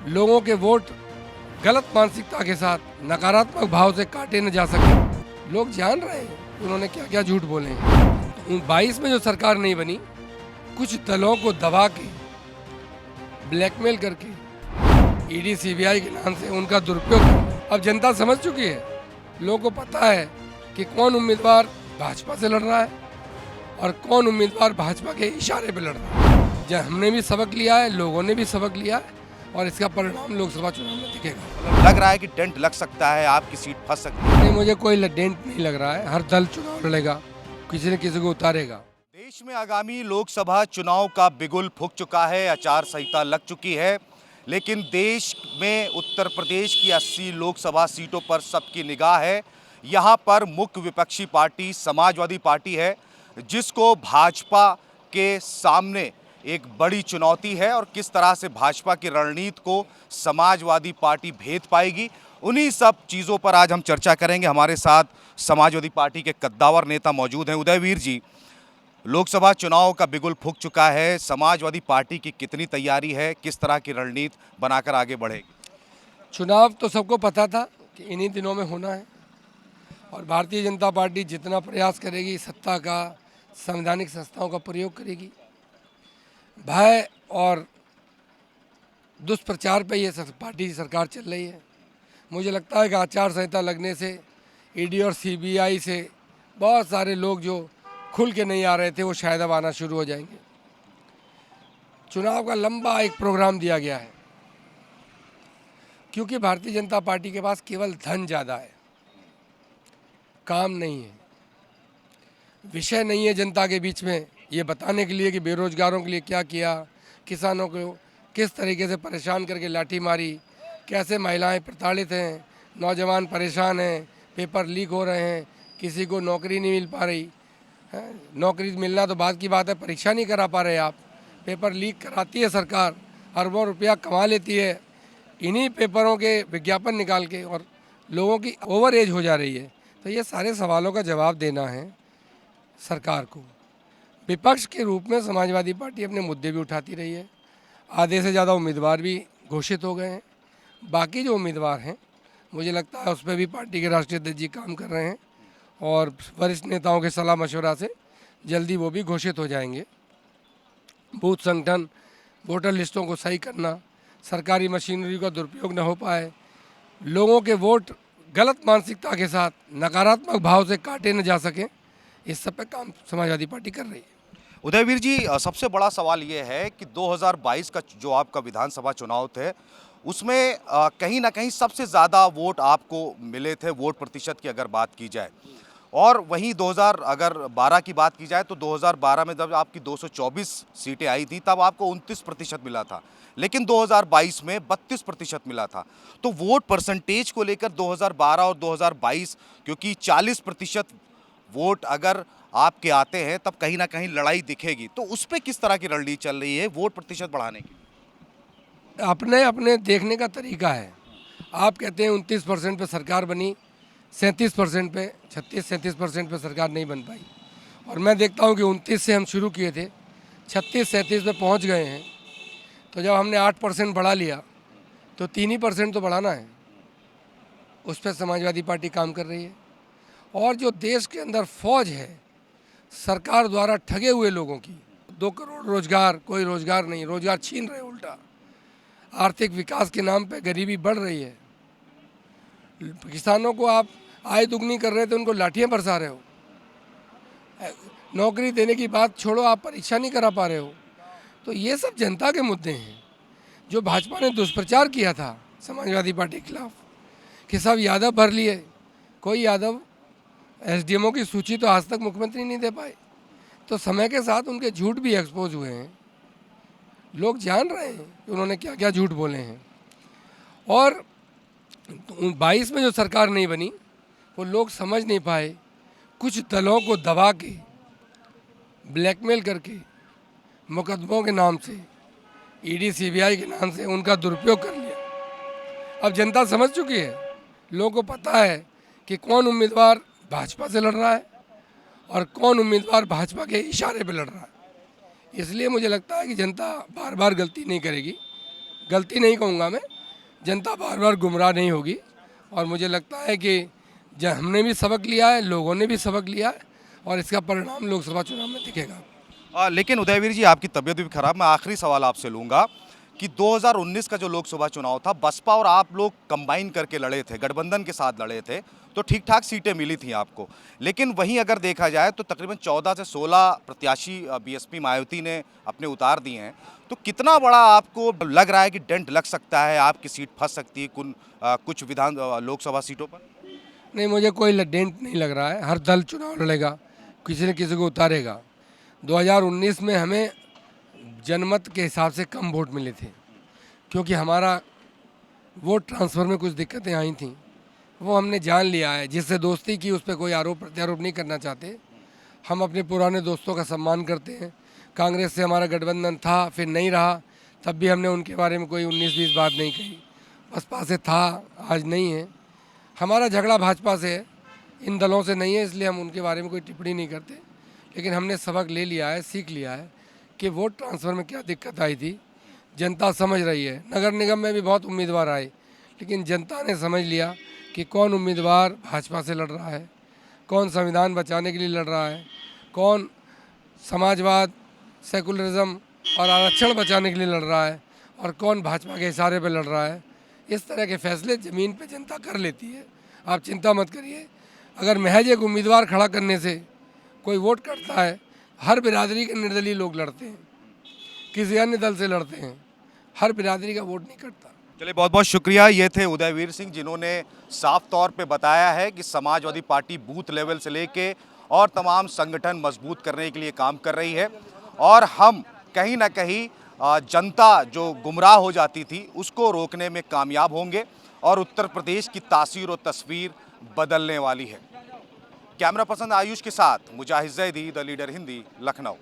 लोगों के वोट गलत मानसिकता के साथ नकारात्मक भाव से काटे न जा सके। लोग जान रहे हैं कि उन्होंने क्या क्या झूठ बोले हैं। 22 में जो सरकार नहीं बनी, कुछ दलों को दबा के ब्लैकमेल करके ईडी सीबीआई के नाम से उनका दुरुपयोग कर, अब जनता समझ चुकी है। लोगों को पता है कि कौन उम्मीदवार भाजपा से लड़ रहा है और कौन उम्मीदवार भाजपा के इशारे पर लड़ रहा है। जब हमने भी सबक लिया है, लोगों ने भी सबक लिया है और इसका परिणाम लोकसभा चुनाव में दिखेगा। लग रहा है कि डेंट लग सकता है, आपकी सीट फंस सकती है। नहीं, मुझे कोई डेंट नहीं लग रहा है। हर दल चुनाव लड़ेगा, किसी न किसी को उतारेगा। देश में आगामी लोकसभा चुनाव का बिगुल फूंक चुका है, आचार संहिता लग चुकी है, लेकिन देश में उत्तर प्रदेश की 80 लोकसभा सीटों पर सबकी निगाह है। यहाँ पर मुख्य विपक्षी पार्टी समाजवादी पार्टी है, जिसको भाजपा के सामने एक बड़ी चुनौती है और किस तरह से भाजपा की रणनीति को समाजवादी पार्टी भेद पाएगी, उन्हीं सब चीज़ों पर आज हम चर्चा करेंगे। हमारे साथ समाजवादी पार्टी के कद्दावर नेता मौजूद हैं। उदयवीर जी, लोकसभा चुनाव का बिगुल फूंक चुका है, समाजवादी पार्टी की कितनी तैयारी है, किस तरह की रणनीति बनाकर आगे बढ़ेगी? चुनाव तो सबको पता था कि इन्हीं दिनों में होना है और भारतीय जनता पार्टी जितना प्रयास करेगी, सत्ता का, संवैधानिक संस्थाओं का प्रयोग करेगी। भय और दुष्प्रचार पे ये पार्टी की सरकार चल रही है। मुझे लगता है कि आचार संहिता लगने से ईडी और सीबीआई से बहुत सारे लोग जो खुल के नहीं आ रहे थे, वो शायद अब आना शुरू हो जाएंगे। चुनाव का लंबा एक प्रोग्राम दिया गया है, क्योंकि भारतीय जनता पार्टी के पास केवल धन ज़्यादा है, काम नहीं है, विषय नहीं है जनता के बीच में ये बताने के लिए कि बेरोजगारों के लिए क्या किया, किसानों को किस तरीके से परेशान करके लाठी मारी, कैसे महिलाएं प्रताड़ित हैं, नौजवान परेशान हैं, पेपर लीक हो रहे हैं, किसी को नौकरी नहीं मिल पा रही है। नौकरी मिलना तो बात की बात है, परीक्षा नहीं करा पा रहे आप, पेपर लीक कराती है सरकार, अरबों रुपया कमा लेती है इन्हीं पेपरों के विज्ञापन निकाल के, और लोगों की ओवर एज हो जा रही है। तो ये सारे सवालों का जवाब देना है सरकार को। विपक्ष के रूप में समाजवादी पार्टी अपने मुद्दे भी उठाती रही है, आधे से ज़्यादा उम्मीदवार भी घोषित हो गए हैं। बाकी जो उम्मीदवार हैं, मुझे लगता है उस पर भी पार्टी के राष्ट्रीय अध्यक्ष जी काम कर रहे हैं और वरिष्ठ नेताओं के सलाह मशवरा से जल्दी वो भी घोषित हो जाएंगे। बूथ संगठन, वोटर लिस्टों को सही करना, सरकारी मशीनरी का दुरुपयोग न हो पाए, लोगों के वोट गलत मानसिकता के साथ नकारात्मक भाव से काटे न जा सकें, इस सब पे काम समाजवादी पार्टी कर रही है। उदयवीर जी, सबसे बड़ा सवाल ये है कि 2022 का जो आपका विधानसभा चुनाव थे, उसमें कहीं ना कहीं सबसे ज़्यादा वोट आपको मिले थे, वोट प्रतिशत की अगर बात की जाए। और वहीं 2012 की बात की जाए तो 2012 में जब आपकी 224 सीटें आई थी, तब आपको 29% मिला था, लेकिन 2022 में 32% मिला था। तो वोट परसेंटेज को लेकर 2012 और 2022, क्योंकि 40% वोट अगर आपके आते हैं तब कहीं ना कहीं लड़ाई दिखेगी, तो उस पर किस तरह की रणनीति चल रही है वोट प्रतिशत बढ़ाने की? अपने अपने देखने का तरीका है। आप कहते हैं 29% पे सरकार बनी, 37% पे, 36-37% पे सरकार नहीं बन पाई, और मैं देखता हूँ कि 29 से हम शुरू किए थे, 36-37 पे पहुँच गए हैं। तो जब हमने 8% बढ़ा लिया तो 3% तो बढ़ाना है, उस पर समाजवादी पार्टी काम कर रही है। और जो देश के अंदर फौज है सरकार द्वारा ठगे हुए लोगों की, 2 करोड़ रोजगार, कोई रोजगार नहीं, रोजगार छीन रहे, उल्टा आर्थिक विकास के नाम पे गरीबी बढ़ रही है। किसानों को आप आय दुगनी कर रहे थे, उनको लाठियां बरसा रहे हो। नौकरी देने की बात छोड़ो, आप परीक्षा नहीं करा पा रहे हो। तो ये सब जनता के मुद्दे हैं। जो भाजपा ने दुष्प्रचार किया था समाजवादी पार्टी के खिलाफ कि सब यादव भर लिए, कोई यादव एसडीएमओ की सूची तो आज तक मुख्यमंत्री नहीं दे पाए। तो समय के साथ उनके झूठ भी एक्सपोज हुए हैं, लोग जान रहे हैं कि उन्होंने क्या क्या झूठ बोले हैं। और 22 में जो सरकार नहीं बनी, वो लोग समझ नहीं पाए, कुछ दलों को दबा के ब्लैकमेल करके मुकदमों के नाम से, ईडी सीबीआई के नाम से उनका दुरुपयोग कर लिया। अब जनता समझ चुकी है, लोगों को पता है कि कौन उम्मीदवार भाजपा से लड़ रहा है और कौन उम्मीदवार भाजपा के इशारे पे लड़ रहा है। इसलिए मुझे लगता है कि जनता बार बार गलती नहीं करेगी, गलती नहीं कहूँगा मैं, जनता बार बार गुमराह नहीं होगी। और मुझे लगता है कि हमने भी सबक लिया है, लोगों ने भी सबक लिया है और इसका परिणाम लोकसभा चुनाव में दिखेगा। लेकिन उदयवीर जी, आपकी तबीयत भी खराब, मैं आखिरी सवाल आपसे लूँगा कि 2019 का जो लोकसभा चुनाव था, बसपा और आप लोग कंबाइन करके लड़े थे, गठबंधन के साथ लड़े थे, तो ठीक ठाक सीटें मिली थी आपको। लेकिन वहीं अगर देखा जाए तो तकरीबन 14 से 16 प्रत्याशी बीएसपी मायावती ने अपने उतार दिए हैं। तो कितना बड़ा आपको लग रहा है कि डेंट लग सकता है, आपकी सीट फंस सकती है कुछ लोकसभा सीटों पर? नहीं, मुझे कोई डेंट नहीं लग रहा है। हर दल चुनाव लड़ेगा, किसी न किसी को उतारेगा। 2019 में हमें जनमत के हिसाब से कम वोट मिले थे, क्योंकि हमारा वोट ट्रांसफ़र में कुछ दिक्कतें आई थी। वो हमने जान लिया है। जिससे दोस्ती की उस पर कोई आरोप प्रत्यारोप नहीं करना चाहते। हम अपने पुराने दोस्तों का सम्मान करते हैं। कांग्रेस से हमारा गठबंधन था, फिर नहीं रहा, तब भी हमने उनके बारे में कोई 19-20 बात नहीं कही। बसपा से था, आज नहीं है। हमारा झगड़ा भाजपा से है, इन दलों से नहीं है, इसलिए हम उनके बारे में कोई टिप्पणी नहीं करते। लेकिन हमने सबक ले लिया है, सीख लिया है कि वोट ट्रांसफ़र में क्या दिक्कत आई थी। जनता समझ रही है। नगर निगम में भी बहुत उम्मीदवार आए, लेकिन जनता ने समझ लिया कि कौन उम्मीदवार भाजपा से लड़ रहा है, कौन संविधान बचाने के लिए लड़ रहा है, कौन समाजवाद, सेकुलरिज्म और आरक्षण बचाने के लिए लड़ रहा है, और कौन भाजपा के इशारे पर लड़ रहा है। इस तरह के फैसले ज़मीन पे जनता कर लेती है। आप चिंता मत करिए। अगर महज एक उम्मीदवार खड़ा करने से कोई वोट करता है, हर बिरादरी के निर्दलीय लोग लड़ते हैं, किसी अन्य दल से लड़ते हैं, हर बिरादरी का वोट नहीं करता। चलिए, बहुत बहुत शुक्रिया। ये थे उदयवीर सिंह, जिन्होंने साफ तौर पे बताया है कि समाजवादी पार्टी बूथ लेवल से लेके और तमाम संगठन मजबूत करने के लिए काम कर रही है, और हम कहीं ना कहीं जनता जो गुमराह हो जाती थी उसको रोकने में कामयाब होंगे, और उत्तर प्रदेश की तासीर और तस्वीर बदलने वाली है। कैमरा पर्सन आयुष के साथ मुजाहिद जैदी, द लीडर हिंदी, लखनऊ।